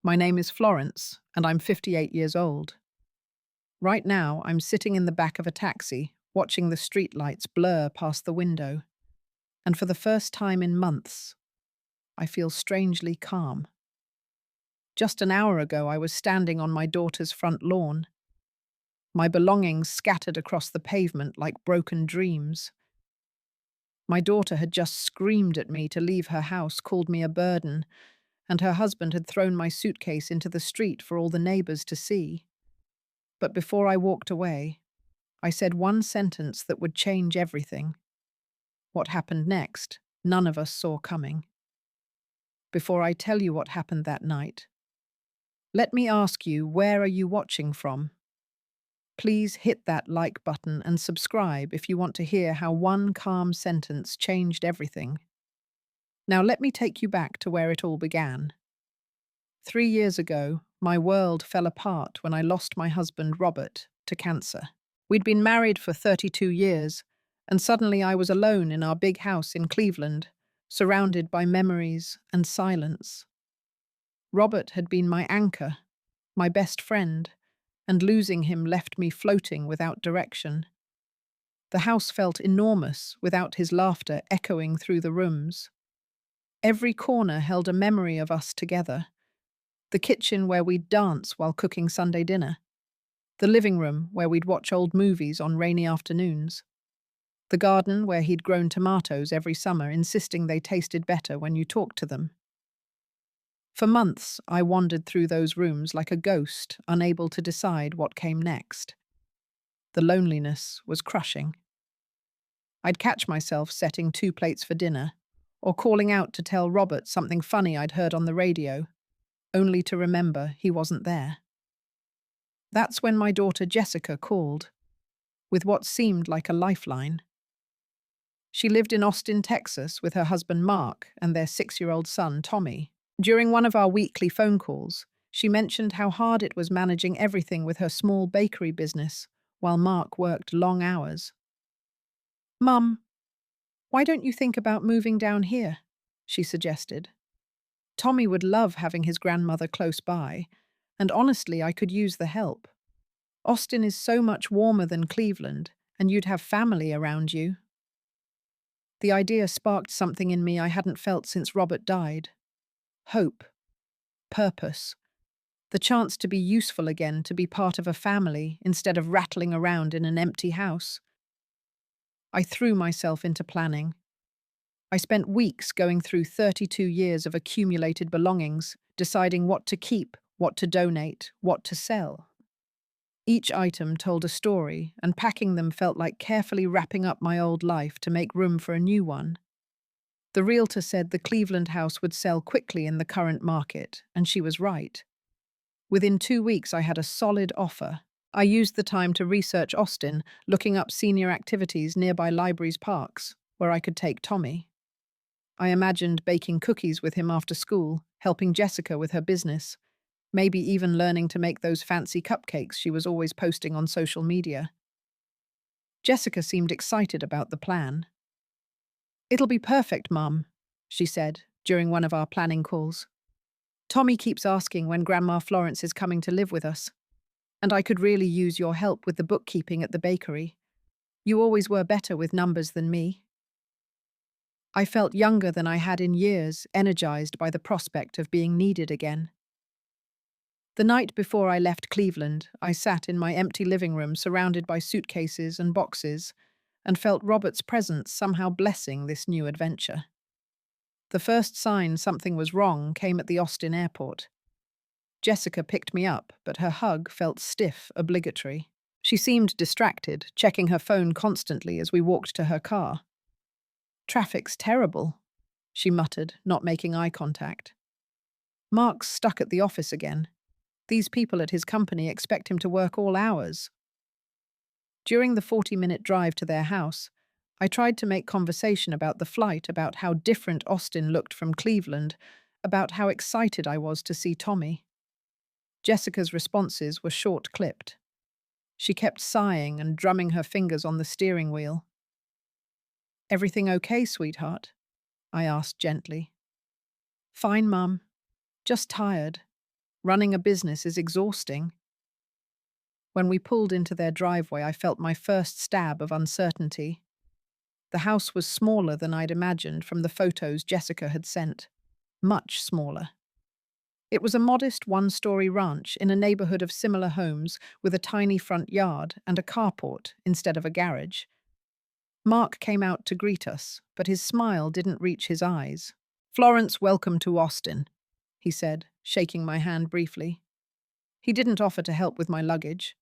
My name is Florence, and I'm 58 years old. Right now, I'm sitting in the back of a taxi, watching the streetlights blur past the window, and for the first time in months, I feel strangely calm. Just an hour ago, I was standing on my daughter's front lawn, my belongings scattered across the pavement like broken dreams. My daughter had just screamed at me to leave her house, called me a burden, and her husband had thrown my suitcase into the street for all the neighbors to see. But before I walked away, I said one sentence that would change everything. What happened next, none of us saw coming. Before I tell you what happened that night, let me ask you, where are you watching from? Please hit that like button and subscribe if you want to hear how one calm sentence changed everything. Now let me take you back to where it all began. 3 years ago, my world fell apart when I lost my husband, Robert, to cancer. We'd been married for 32 years, and suddenly I was alone in our big house in Cleveland, surrounded by memories and silence. Robert had been my anchor, my best friend, and losing him left me floating without direction. The house felt enormous without his laughter echoing through the rooms. Every corner held a memory of us together. The kitchen where we'd dance while cooking Sunday dinner. The living room where we'd watch old movies on rainy afternoons. The garden where he'd grown tomatoes every summer, insisting they tasted better when you talked to them. For months, I wandered through those rooms like a ghost, unable to decide what came next. The loneliness was crushing. I'd catch myself setting 2 plates for dinner, or calling out to tell Robert something funny I'd heard on the radio, only to remember he wasn't there. That's when my daughter Jessica called, with what seemed like a lifeline. She lived in Austin, Texas, with her husband Mark and their 6-year-old son Tommy. During one of our weekly phone calls, she mentioned how hard it was managing everything with her small bakery business, while Mark worked long hours. "Mum, why don't you think about moving down here?" she suggested. "Tommy would love having his grandmother close by, and honestly, I could use the help. Austin is so much warmer than Cleveland, and you'd have family around you." The idea sparked something in me I hadn't felt since Robert died. Hope. Purpose. The chance to be useful again, to be part of a family instead of rattling around in an empty house. I threw myself into planning. I spent weeks going through 32 years of accumulated belongings, deciding what to keep, what to donate, what to sell. Each item told a story, and packing them felt like carefully wrapping up my old life to make room for a new one. The realtor said the Cleveland house would sell quickly in the current market, and she was right. Within 2 weeks, I had a solid offer. I used the time to research Austin, looking up senior activities nearby libraries, parks, where I could take Tommy. I imagined baking cookies with him after school, helping Jessica with her business, maybe even learning to make those fancy cupcakes she was always posting on social media. Jessica seemed excited about the plan. "It'll be perfect, Mum," she said during one of our planning calls. "Tommy keeps asking when Grandma Florence is coming to live with us, and I could really use your help with the bookkeeping at the bakery. You always were better with numbers than me." I felt younger than I had in years, energized by the prospect of being needed again. The night before I left Cleveland, I sat in my empty living room surrounded by suitcases and boxes, and felt Robert's presence somehow blessing this new adventure. The first sign something was wrong came at the Austin airport. Jessica picked me up, but her hug felt stiff, obligatory. She seemed distracted, checking her phone constantly as we walked to her car. "Traffic's terrible," she muttered, not making eye contact. "Mark's stuck at the office again. These people at his company expect him to work all hours." During the 40-minute drive to their house, I tried to make conversation about the flight, about how different Austin looked from Cleveland, about how excited I was to see Tommy. Jessica's responses were short-clipped. She kept sighing and drumming her fingers on the steering wheel. "Everything okay, sweetheart?" I asked gently. "Fine, Mum. Just tired." Running a business is exhausting. When we pulled into their driveway, I felt my first stab of uncertainty. The house was smaller than I'd imagined from the photos Jessica had sent. Much smaller. It was a modest one-story ranch in a neighborhood of similar homes with a tiny front yard and a carport instead of a garage. Mark came out to greet us, but his smile didn't reach his eyes. "Florence, welcome to Austin," he said, shaking my hand briefly. He didn't offer to help with my luggage.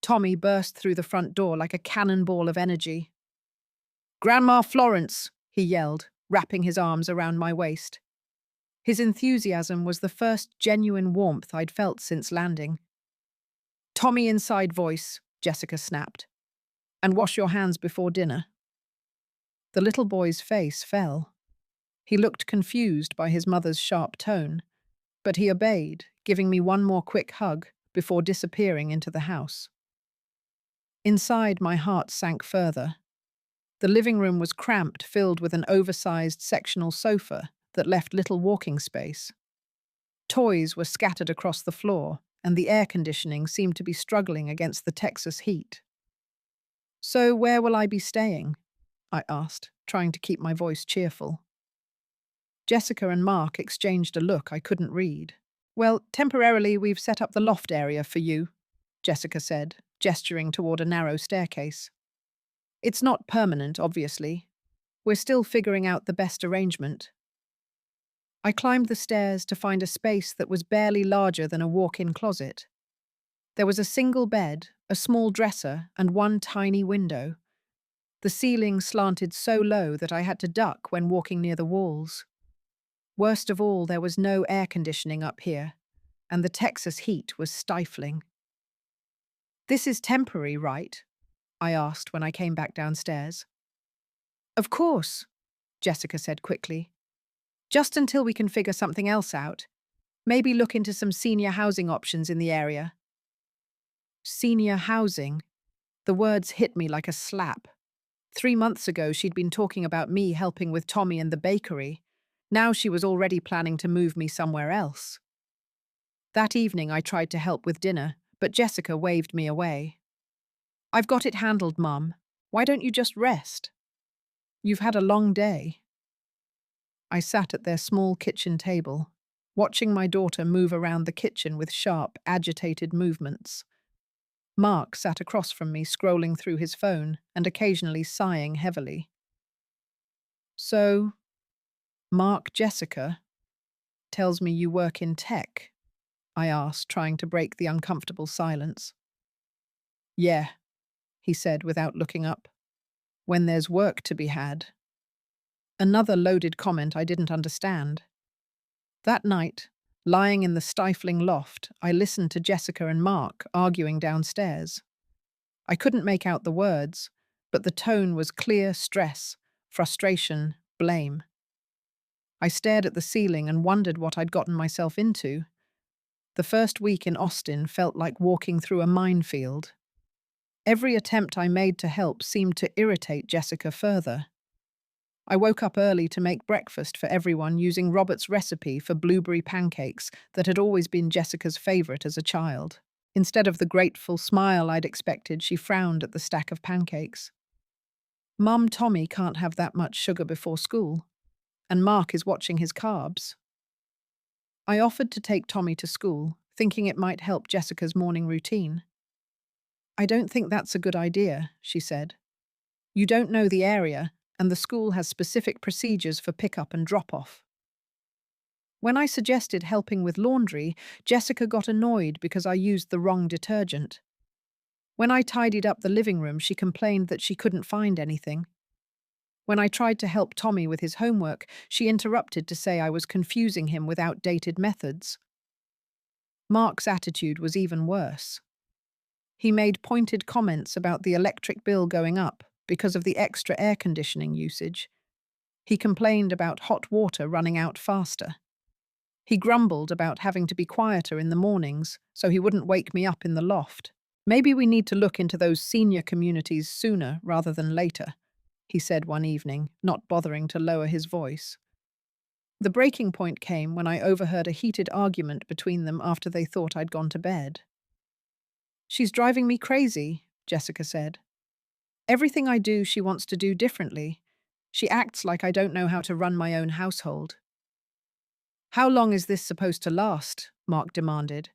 Tommy burst through the front door like a cannonball of energy. "Grandma Florence," he yelled, wrapping his arms around my waist. His enthusiasm was the first genuine warmth I'd felt since landing. "Tommy inside voice," Jessica snapped. "And wash your hands before dinner." The little boy's face fell. He looked confused by his mother's sharp tone, but he obeyed, giving me one more quick hug before disappearing into the house. Inside, my heart sank further. The living room was cramped, filled with an oversized sectional sofa that left little walking space. Toys were scattered across the floor, and the air conditioning seemed to be struggling against the Texas heat. "So where will I be staying?" I asked, trying to keep my voice cheerful. Jessica and Mark exchanged a look I couldn't read. "Well, temporarily we've set up the loft area for you," Jessica said, gesturing toward a narrow staircase. "It's not permanent, obviously. We're still figuring out the best arrangement." I climbed the stairs to find a space that was barely larger than a walk-in closet. There was a single bed, a small dresser, and one tiny window. The ceiling slanted so low that I had to duck when walking near the walls. Worst of all, there was no air conditioning up here, and the Texas heat was stifling. "This is temporary, right?" I asked when I came back downstairs. "Of course," Jessica said quickly. "Just until we can figure something else out. Maybe look into some senior housing options in the area." Senior housing? The words hit me like a slap. 3 months ago, she'd been talking about me helping with Tommy and the bakery. Now she was already planning to move me somewhere else. That evening, I tried to help with dinner, but Jessica waved me away. "I've got it handled, Mum. Why don't you just rest? You've had a long day." I sat at their small kitchen table, watching my daughter move around the kitchen with sharp, agitated movements. Mark sat across from me, scrolling through his phone and occasionally sighing heavily. "So, Mark, Jessica tells me you work in tech," I asked, trying to break the uncomfortable silence. "Yeah," he said without looking up. "When there's work to be had." Another loaded comment I didn't understand. That night, lying in the stifling loft, I listened to Jessica and Mark arguing downstairs. I couldn't make out the words, but the tone was clear stress, frustration, blame. I stared at the ceiling and wondered what I'd gotten myself into. The first week in Austin felt like walking through a minefield. Every attempt I made to help seemed to irritate Jessica further. I woke up early to make breakfast for everyone using Robert's recipe for blueberry pancakes that had always been Jessica's favorite as a child. Instead of the grateful smile I'd expected, she frowned at the stack of pancakes. "Mum, Tommy can't have that much sugar before school, and Mark is watching his carbs." I offered to take Tommy to school, thinking it might help Jessica's morning routine. "I don't think that's a good idea," she said. "You don't know the area, and the school has specific procedures for pickup and drop-off." When I suggested helping with laundry, Jessica got annoyed because I used the wrong detergent. When I tidied up the living room, she complained that she couldn't find anything. When I tried to help Tommy with his homework, she interrupted to say I was confusing him with outdated methods. Mark's attitude was even worse. He made pointed comments about the electric bill going up because of the extra air conditioning usage. He complained about hot water running out faster. He grumbled about having to be quieter in the mornings so he wouldn't wake me up in the loft. "Maybe we need to look into those senior communities sooner rather than later," he said one evening, not bothering to lower his voice. The breaking point came when I overheard a heated argument between them after they thought I'd gone to bed. "She's driving me crazy," Jessica said. "Everything I do, she wants to do differently. She acts like I don't know how to run my own household." "How long is this supposed to last?" Mark demanded.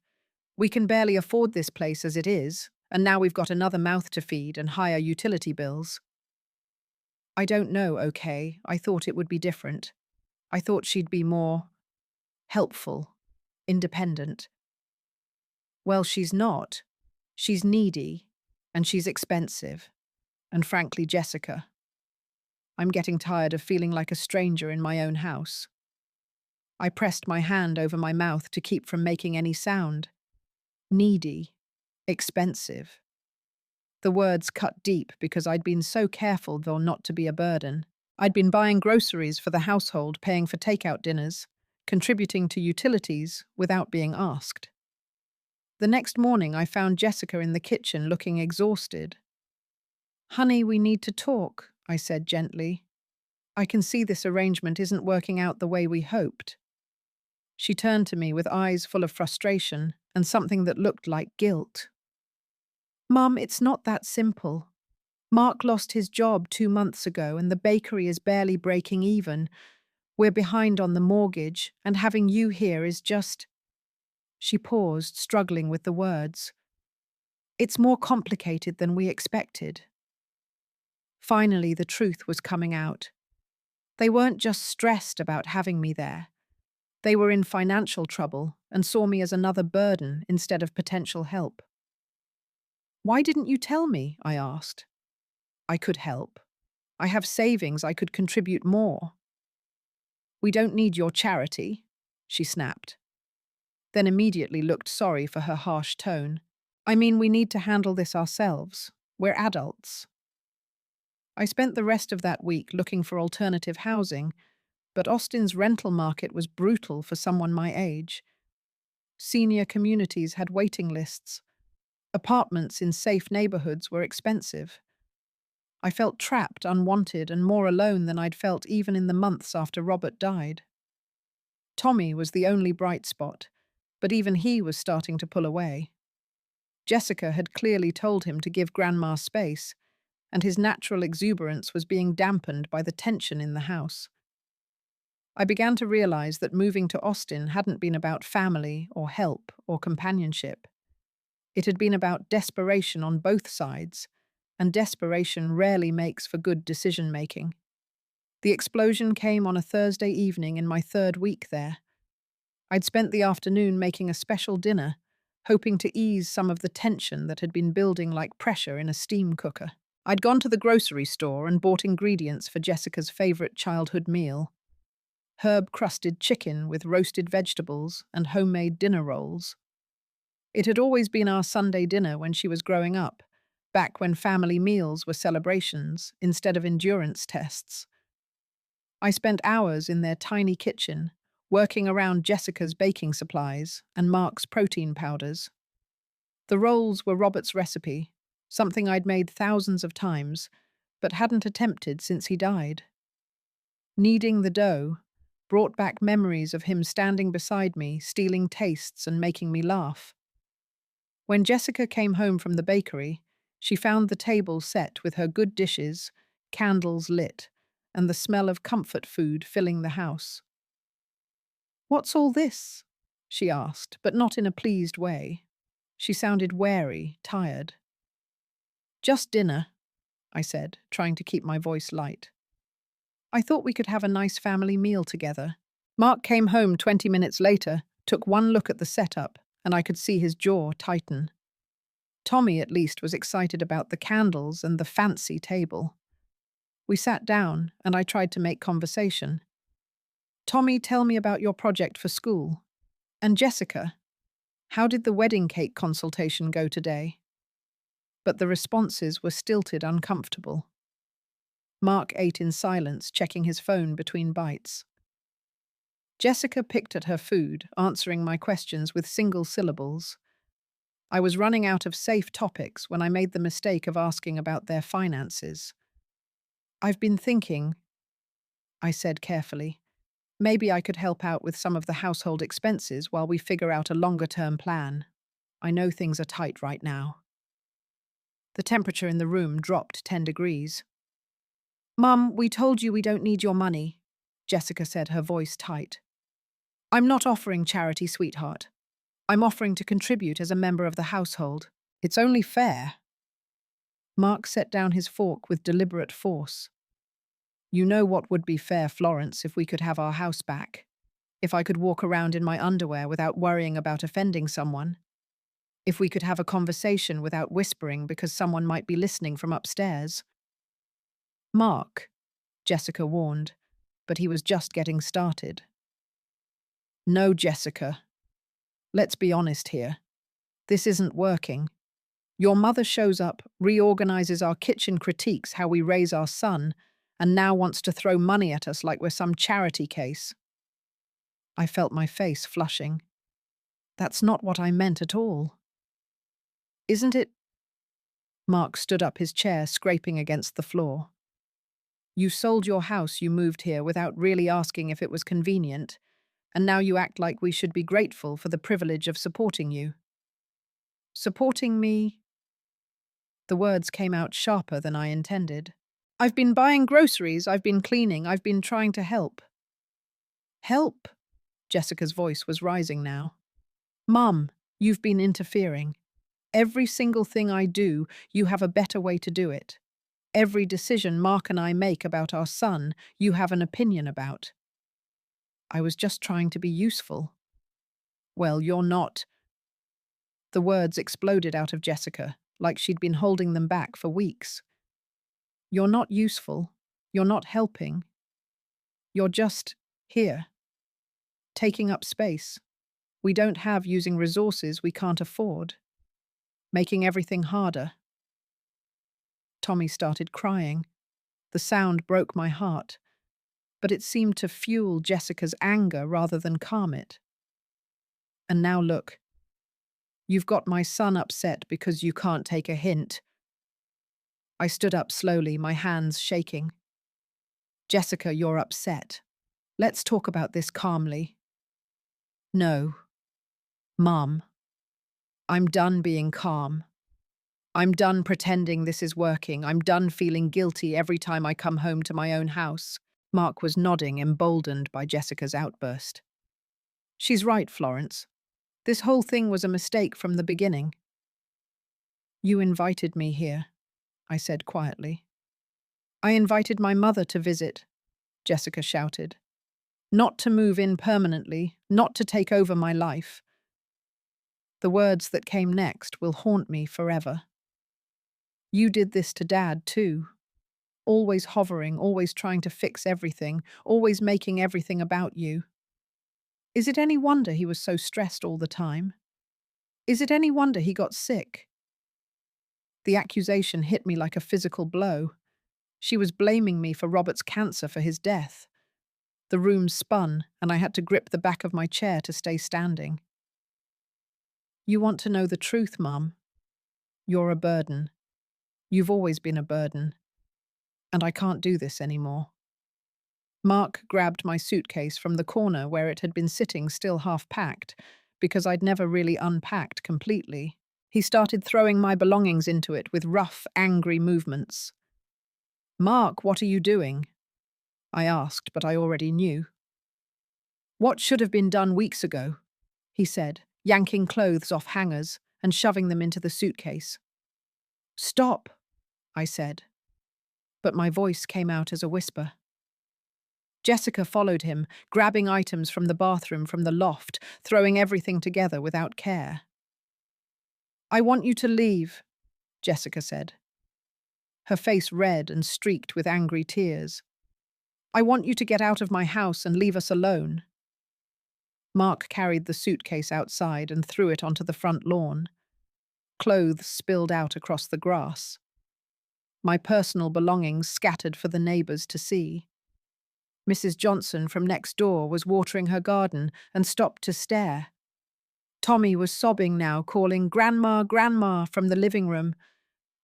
"We can barely afford this place as it is, and now we've got another mouth to feed and higher utility bills." "I don't know, okay. I thought it would be different. I thought she'd be more helpful, independent." "Well, she's not. She's needy, and she's expensive. And frankly, Jessica, I'm getting tired of feeling like a stranger in my own house." I pressed my hand over my mouth to keep from making any sound. Needy, expensive. The words cut deep because I'd been so careful, though, not to be a burden. I'd been buying groceries for the household, paying for takeout dinners, contributing to utilities without being asked. The next morning, I found Jessica in the kitchen looking exhausted. "Honey, we need to talk," I said gently. "I can see this arrangement isn't working out the way we hoped." She turned to me with eyes full of frustration and something that looked like guilt. "Mum, it's not that simple. Mark lost his job 2 months ago and the bakery is barely breaking even. We're behind on the mortgage, and having you here is just—" She paused, struggling with the words. "It's more complicated than we expected." Finally, the truth was coming out. They weren't just stressed about having me there. They were in financial trouble and saw me as another burden instead of potential help. "Why didn't you tell me?" I asked. "I could help. I have savings, I could contribute more." "We don't need your charity," she snapped, then immediately looked sorry for her harsh tone. "I mean, we need to handle this ourselves. We're adults." I spent the rest of that week looking for alternative housing, but Austin's rental market was brutal for someone my age. Senior communities had waiting lists. Apartments in safe neighborhoods were expensive. I felt trapped, unwanted, and more alone than I'd felt even in the months after Robert died. Tommy was the only bright spot, but even he was starting to pull away. Jessica had clearly told him to give Grandma space, and his natural exuberance was being dampened by the tension in the house. I began to realize that moving to Austin hadn't been about family or help or companionship. It had been about desperation on both sides, and desperation rarely makes for good decision-making. The explosion came on a Thursday evening in my third week there. I'd spent the afternoon making a special dinner, hoping to ease some of the tension that had been building like pressure in a steam cooker. I'd gone to the grocery store and bought ingredients for Jessica's favorite childhood meal: herb-crusted chicken with roasted vegetables and homemade dinner rolls. It had always been our Sunday dinner when she was growing up, back when family meals were celebrations instead of endurance tests. I spent hours in their tiny kitchen, working around Jessica's baking supplies and Mark's protein powders. The rolls were Robert's recipe, something I'd made thousands of times, but hadn't attempted since he died. Kneading the dough brought back memories of him standing beside me, stealing tastes and making me laugh. When Jessica came home from the bakery, she found the table set with her good dishes, candles lit, and the smell of comfort food filling the house. "What's all this?" she asked, but not in a pleased way. She sounded wary, tired. "Just dinner," I said, trying to keep my voice light. "I thought we could have a nice family meal together." Mark came home 20 minutes later, took one look at the setup, and I could see his jaw tighten. Tommy, at least, was excited about the candles and the fancy table. We sat down, and I tried to make conversation. "Tommy, tell me about your project for school. And Jessica, how did the wedding cake consultation go today?" But the responses were stilted, uncomfortable. Mark ate in silence, checking his phone between bites. Jessica picked at her food, answering my questions with single syllables. I was running out of safe topics when I made the mistake of asking about their finances. "I've been thinking," I said carefully. Maybe I could help out with some of the household expenses while we figure out a longer-term plan. I know things are tight right now. The temperature in the room dropped 10 degrees. Mum, we told you we don't need your money, Jessica said, her voice tight. I'm not offering charity, sweetheart. I'm offering to contribute as a member of the household. It's only fair. Mark set down his fork with deliberate force. You know what would be fair, Florence, if we could have our house back. If I could walk around in my underwear without worrying about offending someone. If we could have a conversation without whispering because someone might be listening from upstairs. Mark, Jessica warned, but he was just getting started. No, Jessica. Let's be honest here. This isn't working. Your mother shows up, reorganizes our kitchen, critiques how we raise our son, and now wants to throw money at us like we're some charity case. I felt my face flushing. That's not what I meant at all. Isn't it? Mark stood up, his chair scraping against the floor. You sold your house, you moved here without really asking if it was convenient, and now you act like we should be grateful for the privilege of supporting you. Supporting me? The words came out sharper than I intended. I've been buying groceries, I've been cleaning, I've been trying to help. Help? Jessica's voice was rising now. Mum, you've been interfering. Every single thing I do, you have a better way to do it. Every decision Mark and I make about our son, you have an opinion about. I was just trying to be useful. Well, you're not. The words exploded out of Jessica, like she'd been holding them back for weeks. You're not useful. You're not helping. You're just here, taking up space. We don't have using resources we can't afford, making everything harder. Tommy started crying. The sound broke my heart, but it seemed to fuel Jessica's anger rather than calm it. And now look. You've got my son upset because you can't take a hint. I stood up slowly, my hands shaking. Jessica, you're upset. Let's talk about this calmly. No. Mum. I'm done being calm. I'm done pretending this is working. I'm done feeling guilty every time I come home to my own house. Mark was nodding, emboldened by Jessica's outburst. She's right, Florence. This whole thing was a mistake from the beginning. You invited me here, I said quietly. I invited my mother to visit, Jessica shouted. Not to move in permanently, not to take over my life. The words that came next will haunt me forever. You did this to Dad, too. Always hovering, always trying to fix everything, always making everything about you. Is it any wonder he was so stressed all the time? Is it any wonder he got sick? The accusation hit me like a physical blow. She was blaming me for Robert's cancer, for his death. The room spun, and I had to grip the back of my chair to stay standing. You want to know the truth, Mum? You're a burden. You've always been a burden. And I can't do this anymore. Mark grabbed my suitcase from the corner where it had been sitting still half-packed, because I'd never really unpacked completely. He started throwing my belongings into it with rough, angry movements. Mark, what are you doing? I asked, but I already knew. What should have been done weeks ago, he said, yanking clothes off hangers and shoving them into the suitcase. Stop, I said, but my voice came out as a whisper. Jessica followed him, grabbing items from the bathroom, from the loft, throwing everything together without care. I want you to leave, Jessica said, her face red and streaked with angry tears. I want you to get out of my house and leave us alone. Mark carried the suitcase outside and threw it onto the front lawn. Clothes spilled out across the grass. My personal belongings scattered for the neighbours to see. Mrs. Johnson from next door was watering her garden and stopped to stare. Tommy was sobbing now, calling "Grandma, Grandma" from the living room,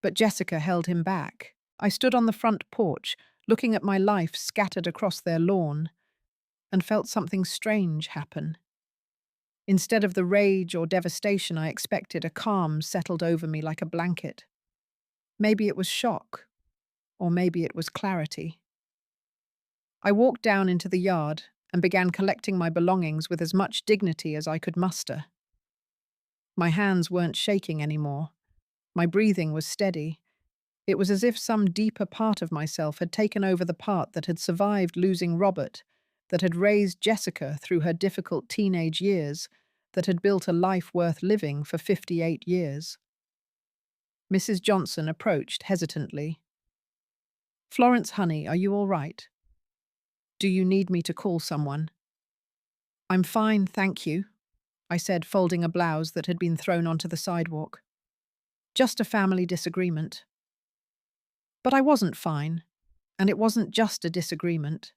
but Jessica held him back. I stood on the front porch, looking at my life scattered across their lawn. and felt something strange happen. Instead of the rage or devastation I expected, a calm settled over me like a blanket. Maybe it was shock, or maybe it was clarity. I walked down into the yard and began collecting my belongings with as much dignity as I could muster. My hands weren't shaking anymore. My breathing was steady. It was as if some deeper part of myself had taken over the part that had survived losing Robert, that had raised Jessica through her difficult teenage years, that had built a life worth living for 58 years. Mrs. Johnson approached hesitantly. "Florence, honey, are you all right? Do you need me to call someone?" "I'm fine, thank you," I said, folding a blouse that had been thrown onto the sidewalk. "Just a family disagreement." But I wasn't fine, and it wasn't just a disagreement.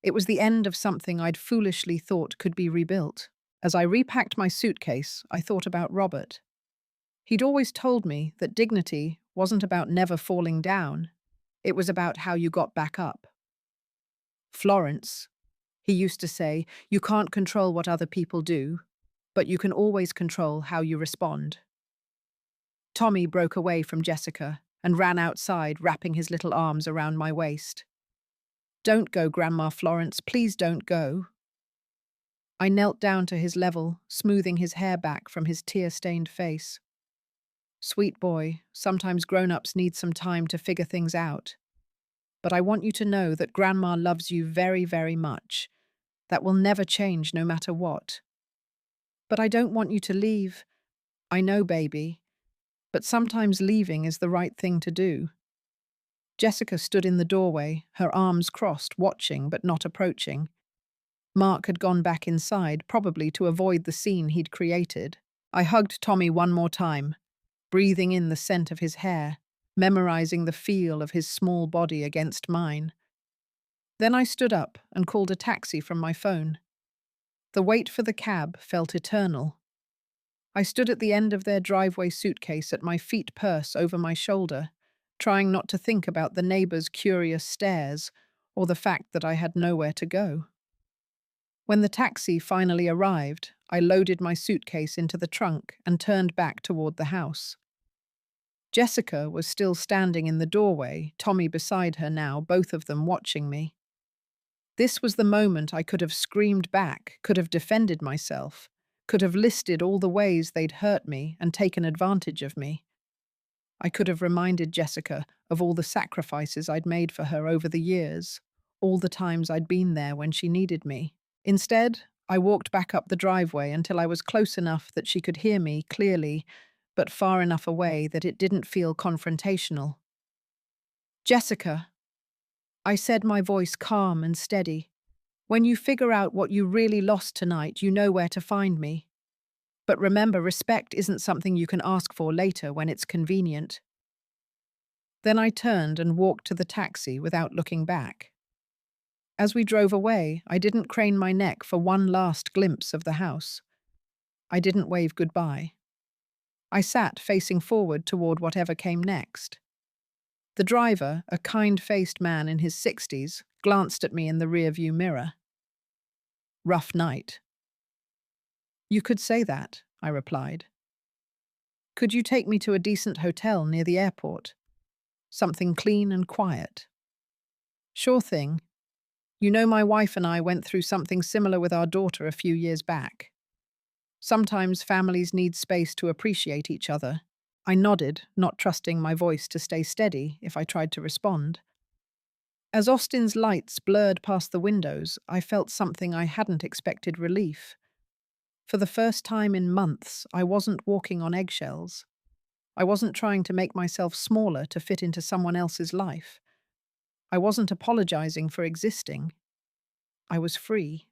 It was the end of something I'd foolishly thought could be rebuilt. As I repacked my suitcase, I thought about Robert. He'd always told me that dignity wasn't about never falling down. It was about how you got back up. "Florence," he used to say, "you can't control what other people do, but you can always control how you respond." Tommy broke away from Jessica and ran outside, wrapping his little arms around my waist. "Don't go, Grandma Florence, please don't go." I knelt down to his level, smoothing his hair back from his tear-stained face. "Sweet boy, sometimes grown-ups need some time to figure things out. But I want you to know that Grandma loves you very, very much. That will never change no matter what. But I don't want you to leave." "I know, baby. But sometimes leaving is the right thing to do." Jessica stood in the doorway, her arms crossed, watching but not approaching. Mark had gone back inside, probably to avoid the scene he'd created. I hugged Tommy one more time, breathing in the scent of his hair, memorizing the feel of his small body against mine. Then I stood up and called a taxi from my phone. The wait for the cab felt eternal. I stood at the end of their driveway, suitcase at my feet, purse over my shoulder, trying not to think about the neighbors' curious stares or the fact that I had nowhere to go. When the taxi finally arrived, I loaded my suitcase into the trunk and turned back toward the house. Jessica was still standing in the doorway, Tommy beside her now, both of them watching me. This was the moment I could have screamed back, could have defended myself, could have listed all the ways they'd hurt me and taken advantage of me. I could have reminded Jessica of all the sacrifices I'd made for her over the years, all the times I'd been there when she needed me. Instead, I walked back up the driveway until I was close enough that she could hear me clearly, but far enough away that it didn't feel confrontational. "Jessica," I said, my voice calm and steady, "when you figure out what you really lost tonight, you know where to find me. But remember, respect isn't something you can ask for later when it's convenient." Then I turned and walked to the taxi without looking back. As we drove away, I didn't crane my neck for one last glimpse of the house. I didn't wave goodbye. I sat facing forward toward whatever came next. The driver, a kind-faced man in his 60s, glanced at me in the rearview mirror. "Rough night." "You could say that," I replied. "Could you take me to a decent hotel near the airport? Something clean and quiet?" "Sure thing. You know, my wife and I went through something similar with our daughter a few years back. Sometimes families need space to appreciate each other." I nodded, not trusting my voice to stay steady if I tried to respond. As Austin's lights blurred past the windows, I felt something I hadn't expected: relief. For the first time in months, I wasn't walking on eggshells. I wasn't trying to make myself smaller to fit into someone else's life. I wasn't apologizing for existing. I was free.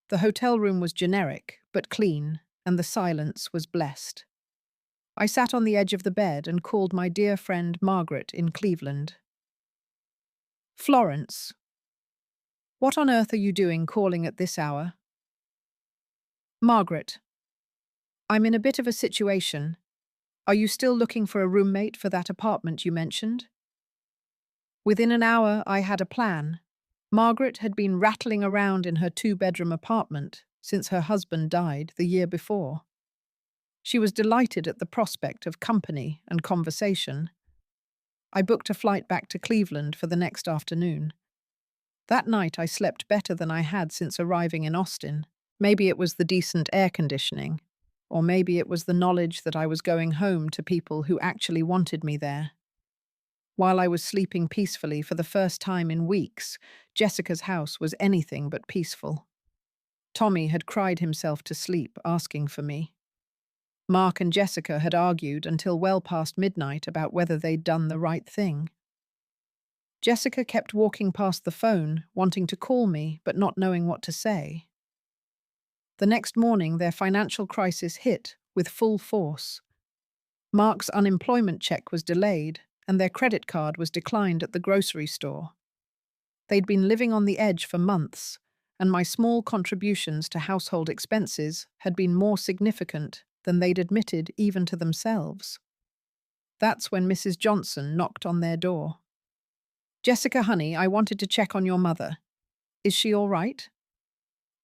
The hotel room was generic, but clean, and the silence was blessed. I sat on the edge of the bed and called my dear friend Margaret in Cleveland. "Florence, what on earth are you doing calling at this hour?" "Margaret, I'm in a bit of a situation. Are you still looking for a roommate for that apartment you mentioned?" Within an hour, I had a plan. Margaret had been rattling around in her two-bedroom apartment since her husband died the year before. She was delighted at the prospect of company and conversation. I booked a flight back to Cleveland for the next afternoon. That night I slept better than I had since arriving in Austin. Maybe it was the decent air conditioning, or maybe it was the knowledge that I was going home to people who actually wanted me there. While I was sleeping peacefully for the first time in weeks, Jessica's house was anything but peaceful. Tommy had cried himself to sleep, asking for me. Mark and Jessica had argued until well past midnight about whether they'd done the right thing. Jessica kept walking past the phone, wanting to call me, but not knowing what to say. The next morning, their financial crisis hit with full force. Mark's unemployment check was delayed, and their credit card was declined at the grocery store. They'd been living on the edge for months, and my small contributions to household expenses had been more significant than they'd admitted even to themselves. That's when Mrs. Johnson knocked on their door. "Jessica, honey, I wanted to check on your mother. Is she all right?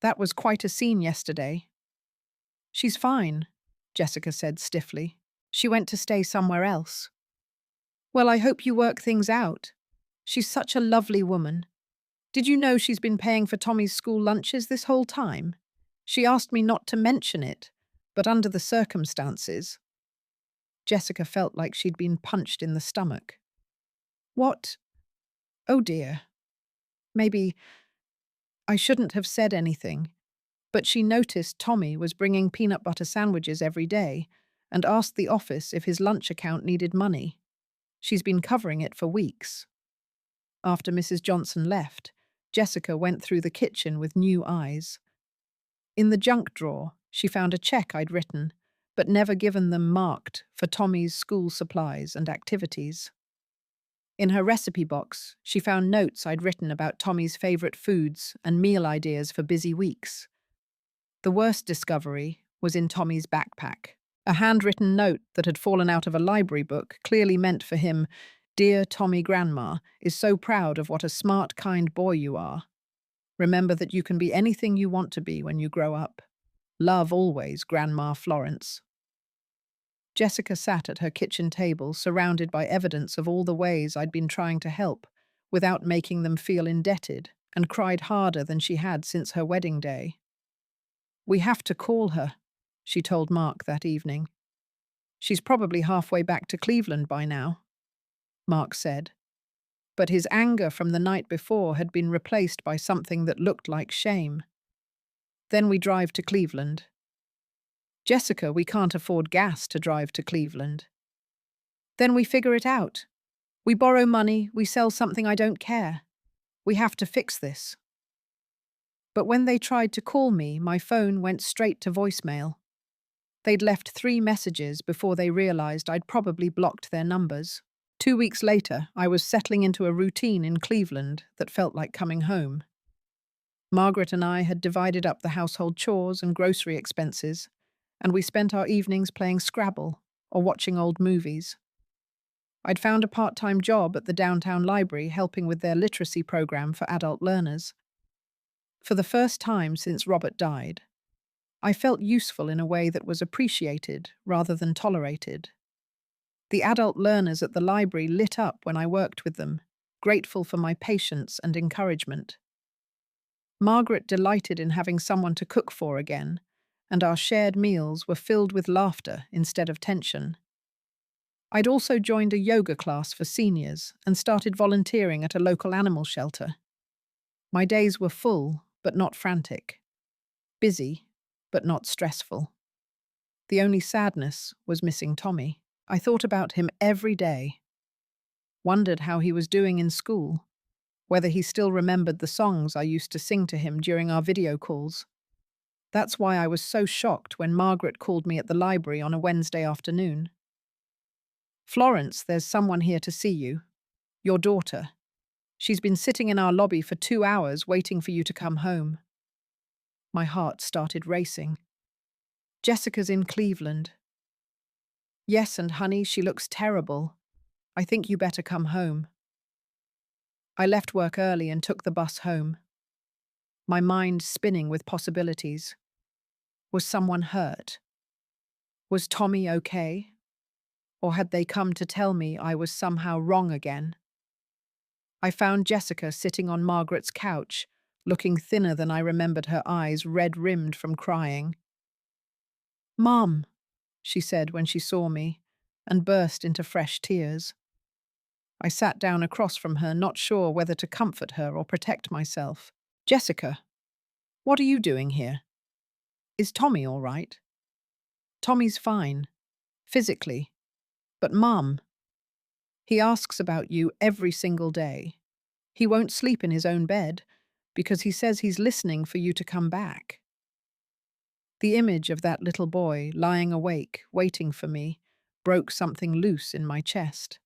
That was quite a scene yesterday." "She's fine," Jessica said stiffly. "She went to stay somewhere else." "Well, I hope you work things out. She's such a lovely woman. Did you know she's been paying for Tommy's school lunches this whole time? She asked me not to mention it, but under the circumstances." Jessica felt like she'd been punched in the stomach. "What? Oh dear. Maybe I shouldn't have said anything." But she noticed Tommy was bringing peanut butter sandwiches every day and asked the office if his lunch account needed money. She's been covering it for weeks. After Mrs. Johnson left, Jessica went through the kitchen with new eyes. In the junk drawer, she found a check I'd written, but never given them marked for Tommy's school supplies and activities. In her recipe box, she found notes I'd written about Tommy's favorite foods and meal ideas for busy weeks. The worst discovery was in Tommy's backpack. A handwritten note that had fallen out of a library book clearly meant for him, "Dear Tommy, Grandma is so proud of what a smart, kind boy you are. Remember that you can be anything you want to be when you grow up. Love always, Grandma Florence." Jessica sat at her kitchen table, surrounded by evidence of all the ways I'd been trying to help, without making them feel indebted, and cried harder than she had since her wedding day. "We have to call her," she told Mark that evening. "She's probably halfway back to Cleveland by now," Mark said. But his anger from the night before had been replaced by something that looked like shame. "Then we drive to Cleveland." "Jessica, we can't afford gas to drive to Cleveland." "Then we figure it out. We borrow money, we sell something I don't care. We have to fix this." But when they tried to call me, my phone went straight to voicemail. They'd left 3 messages before they realized I'd probably blocked their numbers. 2 weeks later, I was settling into a routine in Cleveland that felt like coming home. Margaret and I had divided up the household chores and grocery expenses, and we spent our evenings playing Scrabble or watching old movies. I'd found a part-time job at the downtown library helping with their literacy program for adult learners. For the first time since Robert died, I felt useful in a way that was appreciated rather than tolerated. The adult learners at the library lit up when I worked with them, grateful for my patience and encouragement. Margaret delighted in having someone to cook for again, and our shared meals were filled with laughter instead of tension. I'd also joined a yoga class for seniors and started volunteering at a local animal shelter. My days were full, but not frantic. Busy, but not stressful. The only sadness was missing Tommy. I thought about him every day. Wondered how he was doing in school, whether he still remembered the songs I used to sing to him during our video calls. That's why I was so shocked when Margaret called me at the library on a Wednesday afternoon. "Florence, there's someone here to see you. Your daughter. She's been sitting in our lobby for 2 hours waiting for you to come home." My heart started racing. "Jessica's in Cleveland." "Yes, and honey, she looks terrible. I think you better come home." I left work early and took the bus home, my mind spinning with possibilities. Was someone hurt? Was Tommy okay? Or had they come to tell me I was somehow wrong again? I found Jessica sitting on Margaret's couch, looking thinner than I remembered her eyes, red-rimmed from crying. "Mom," she said when she saw me, and burst into fresh tears. I sat down across from her, not sure whether to comfort her or protect myself. "Jessica, what are you doing here? Is Tommy all right?" "Tommy's fine, physically. But Mum, he asks about you every single day. He won't sleep in his own bed because he says he's listening for you to come back." The image of that little boy lying awake, waiting for me, broke something loose in my chest.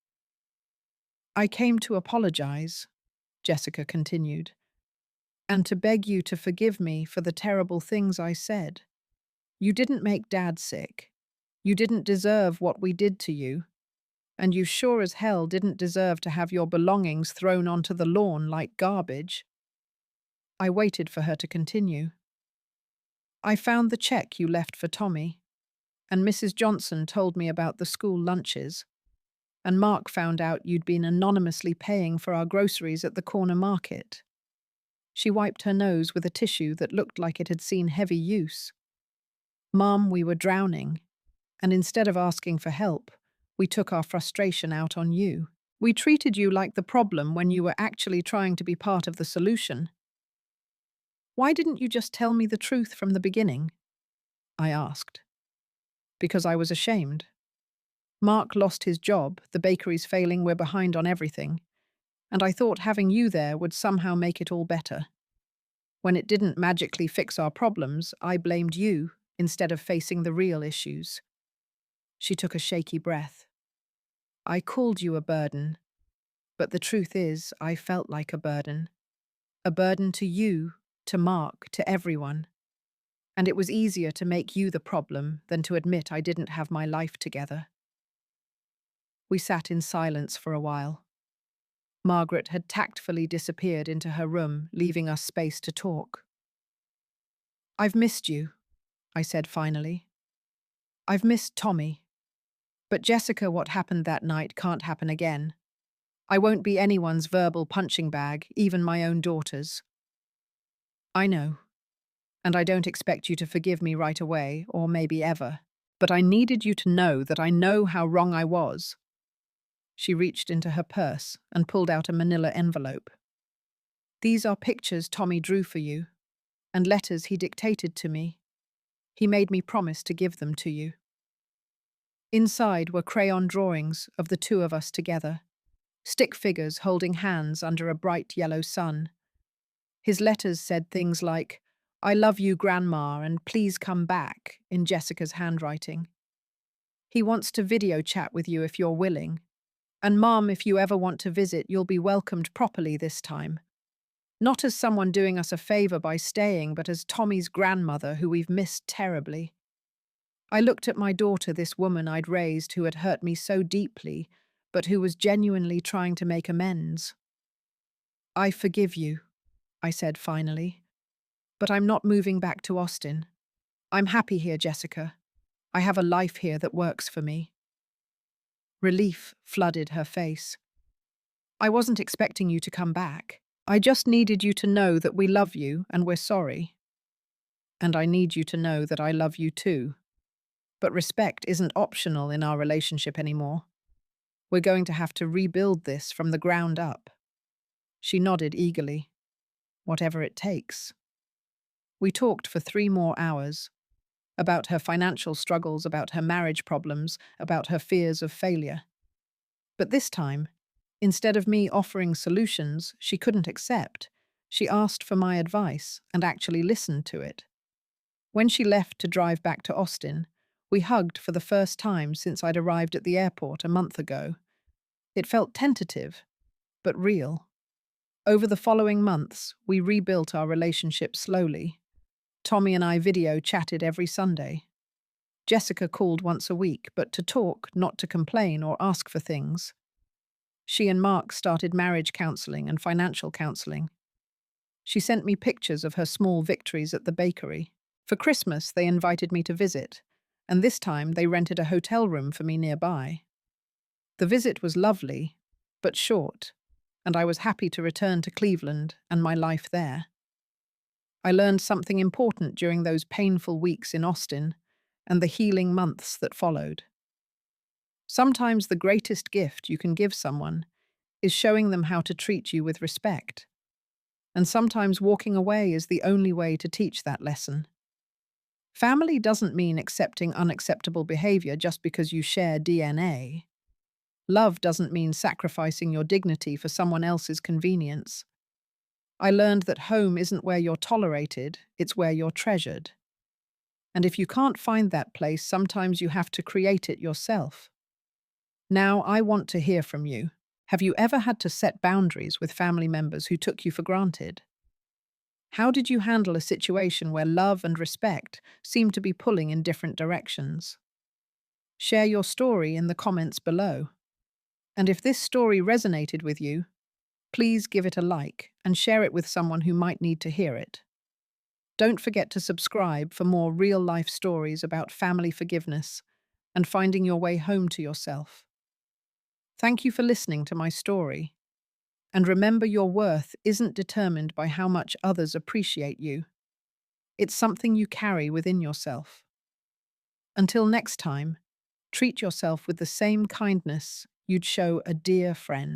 "I came to apologize," Jessica continued, "and to beg you to forgive me for the terrible things I said. You didn't make Dad sick. You didn't deserve what we did to you. And you sure as hell didn't deserve to have your belongings thrown onto the lawn like garbage." I waited for her to continue. "I found the check you left for Tommy, and Mrs. Johnson told me about the school lunches, and Mark found out you'd been anonymously paying for our groceries at the corner market." She wiped her nose with a tissue that looked like it had seen heavy use. "Mom, we were drowning, and instead of asking for help, we took our frustration out on you. We treated you like the problem when you were actually trying to be part of the solution. Why didn't you just tell me the truth from the beginning?" I asked. "Because I was ashamed. Mark lost his job, the bakery's failing, we're behind on everything, and I thought having you there would somehow make it all better. When it didn't magically fix our problems, I blamed you instead of facing the real issues." She took a shaky breath. "I called you a burden, but the truth is I felt like a burden. A burden to you, to Mark, to everyone. And it was easier to make you the problem than to admit I didn't have my life together." We sat in silence for a while. Margaret had tactfully disappeared into her room, leaving us space to talk. "I've missed you," I said finally. "I've missed Tommy. But Jessica, what happened that night can't happen again. I won't be anyone's verbal punching bag, even my own daughter's." "I know. And I don't expect you to forgive me right away, or maybe ever. But I needed you to know that I know how wrong I was." She reached into her purse and pulled out a manila envelope. "These are pictures Tommy drew for you, and letters he dictated to me. He made me promise to give them to you." Inside were crayon drawings of the two of us together, stick figures holding hands under a bright yellow sun. His letters said things like, "I love you, Grandma, and please come back," in Jessica's handwriting. "He wants to video chat with you if you're willing. And Mom, if you ever want to visit, you'll be welcomed properly this time. Not as someone doing us a favor by staying, but as Tommy's grandmother who we've missed terribly." I looked at my daughter, this woman I'd raised who had hurt me so deeply, but who was genuinely trying to make amends. "I forgive you," I said finally. "But I'm not moving back to Austin. I'm happy here, Jessica. I have a life here that works for me." Relief flooded her face. "I wasn't expecting you to come back. I just needed you to know that we love you and we're sorry. And I need you to know that I love you too. But respect isn't optional in our relationship anymore. We're going to have to rebuild this from the ground up." She nodded eagerly. "Whatever it takes." We talked for 3 more hours. About her financial struggles, about her marriage problems, about her fears of failure. But this time, instead of me offering solutions she couldn't accept, she asked for my advice and actually listened to it. When she left to drive back to Austin, we hugged for the first time since I'd arrived at the airport a month ago. It felt tentative, but real. Over the following months, we rebuilt our relationship slowly. Tommy and I video chatted every Sunday. Jessica called once a week, but to talk, not to complain or ask for things. She and Mark started marriage counseling and financial counseling. She sent me pictures of her small victories at the bakery. For Christmas, they invited me to visit, and this time they rented a hotel room for me nearby. The visit was lovely, but short, and I was happy to return to Cleveland and my life there. I learned something important during those painful weeks in Austin and the healing months that followed. Sometimes the greatest gift you can give someone is showing them how to treat you with respect. And sometimes walking away is the only way to teach that lesson. Family doesn't mean accepting unacceptable behavior just because you share DNA. Love doesn't mean sacrificing your dignity for someone else's convenience. I learned that home isn't where you're tolerated, it's where you're treasured. And if you can't find that place, sometimes you have to create it yourself. Now, I want to hear from you. Have you ever had to set boundaries with family members who took you for granted? How did you handle a situation where love and respect seemed to be pulling in different directions? Share your story in the comments below. And if this story resonated with you, please give it a like and share it with someone who might need to hear it. Don't forget to subscribe for more real-life stories about family forgiveness and finding your way home to yourself. Thank you for listening to my story. And remember, your worth isn't determined by how much others appreciate you. It's something you carry within yourself. Until next time, treat yourself with the same kindness you'd show a dear friend.